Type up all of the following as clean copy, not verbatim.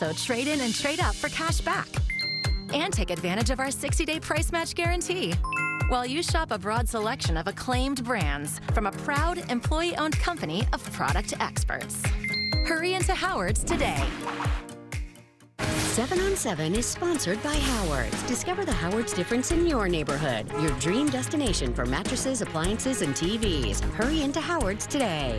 So trade in and trade up for cash back. And take advantage of our 60-day price match guarantee while you shop a broad selection of acclaimed brands from a proud employee-owned company of product experts. Hurry into Howard's today. 7 on 7 is sponsored by Howard's. Discover the Howard's difference in your neighborhood. Your dream destination for mattresses, appliances, and TVs. Hurry into Howard's today.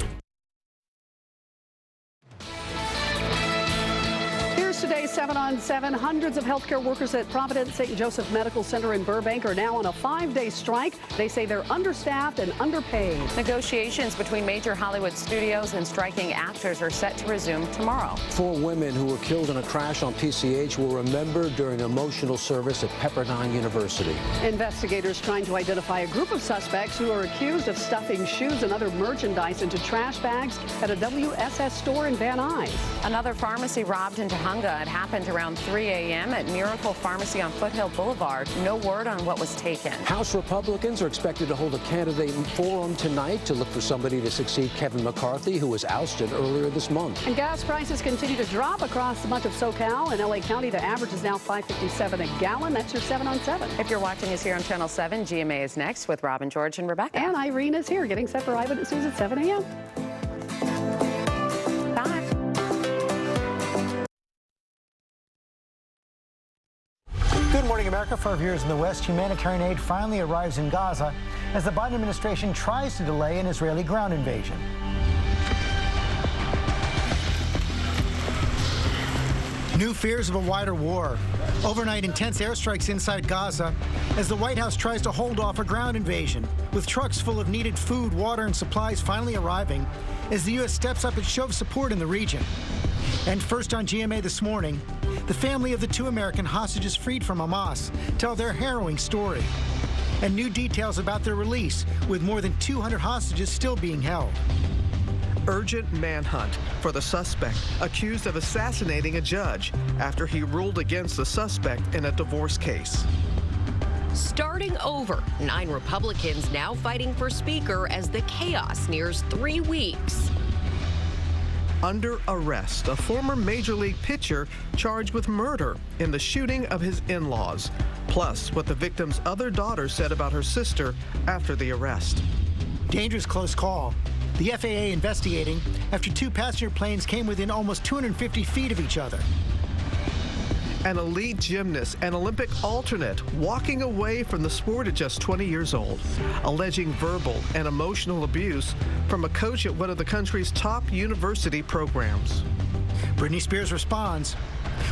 Today's 7 on 7, hundreds of healthcare workers at Providence St. Joseph Medical Center in Burbank are now on a 5-day strike. They say they're understaffed and underpaid. Negotiations between major Hollywood studios and striking actors are set to resume tomorrow. 4 women who were killed in a crash on PCH were remembered during an emotional service at Pepperdine University. Investigators trying to identify a group of suspects who are accused of stuffing shoes and other merchandise into trash bags at a WSS store in Van Nuys. Another pharmacy robbed in Tujunga. It happened around 3 a.m. at Miracle Pharmacy on Foothill Boulevard. No word on what was taken. House Republicans are expected to hold a candidate forum tonight to look for somebody to succeed Kevin McCarthy, who was ousted earlier this month. And gas prices continue to drop across much of SoCal. In L.A. County, the average is now $5.57 a gallon. That's your 7 on 7. If you're watching us here on Channel 7, GMA is next with Robin, George, and Rebecca. And Irene is here, getting set for Eyewitness News at 7 a.m. Bye. Good morning, America. For our viewers in the West, humanitarian aid finally arrives in Gaza as the Biden administration tries to delay an Israeli ground invasion. New fears of a wider war. Overnight intense airstrikes inside Gaza as the White House tries to hold off a ground invasion, with trucks full of needed food, water, and supplies finally arriving as the U.S. steps up its show of support in the region. And first on GMA this morning, the family of the 2 American hostages freed from Hamas tell their harrowing story. And new details about their release, with more than 200 hostages still being held. Urgent manhunt for the suspect accused of assassinating a judge after he ruled against the suspect in a divorce case. Starting over, 9 Republicans now fighting for Speaker as the chaos nears 3 weeks. Under arrest, a former Major League pitcher charged with murder in the shooting of his in-laws, plus what the victim's other daughter said about her sister after the arrest. Dangerous close call. The FAA investigating after 2 passenger planes came within almost 250 feet of each other. An elite gymnast and Olympic alternate walking away from the sport at just 20 years old, alleging verbal and emotional abuse from a coach at one of the country's top university programs. Britney Spears responds.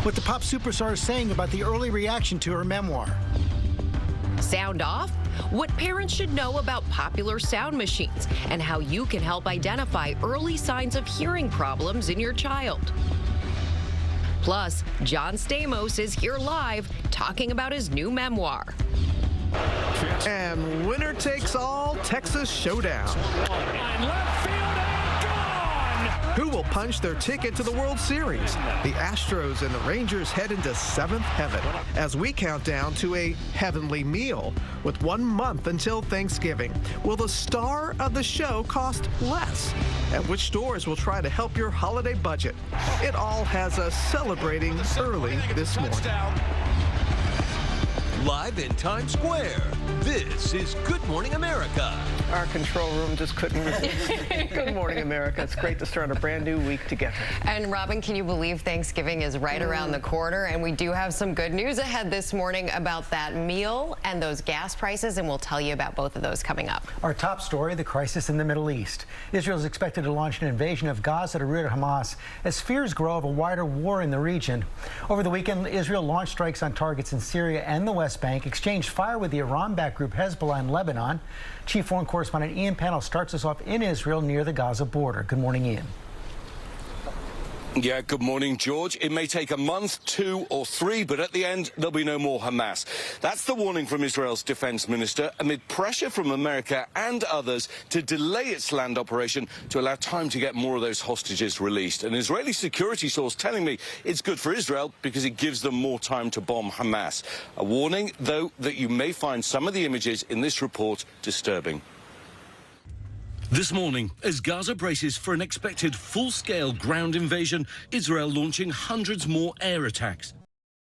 What the pop superstar is saying about the early reaction to her memoir. Sound off? What parents should know about popular sound machines and how you can help identify early signs of hearing problems in your child. Plus, John Stamos is here live talking about his new memoir. And winner takes all, Texas Showdown. Who will punch their ticket to the World Series? The Astros and the Rangers head into 7th heaven as we count down to a heavenly meal. With 1 month until Thanksgiving, will the star of the show cost less? And which stores will try to help your holiday budget? It all has us celebrating early this morning. Live in Times Square, this is Good Morning America. Our control room just couldn't resist. Good morning, America. It's great to start a brand new week together. And Robin, can you believe Thanksgiving is right around the corner? And we do have some good news ahead this morning about that meal and those gas prices, and we'll tell you about both of those coming up. Our top story, the crisis in the Middle East. Israel is expected to launch an invasion of Gaza to rid Hamas as fears grow of a wider war in the region. Over the weekend, Israel launched strikes on targets in Syria and the West Bank, exchanged fire with the Iran-backed group Hezbollah in Lebanon. Chief Foreign Correspondent Ian Pannell starts us off in Israel near the Gaza border. Good morning, Ian. Yeah, good morning, George. It may take a month, 2 or 3, but at the end, there'll be no more Hamas. That's the warning from Israel's defense minister amid pressure from America and others to delay its land operation to allow time to get more of those hostages released. An Israeli security source telling me it's good for Israel because it gives them more time to bomb Hamas. A warning, though, that you may find some of the images in this report disturbing. This morning, as Gaza braces for an expected full-scale ground invasion, Israel launching hundreds more air attacks.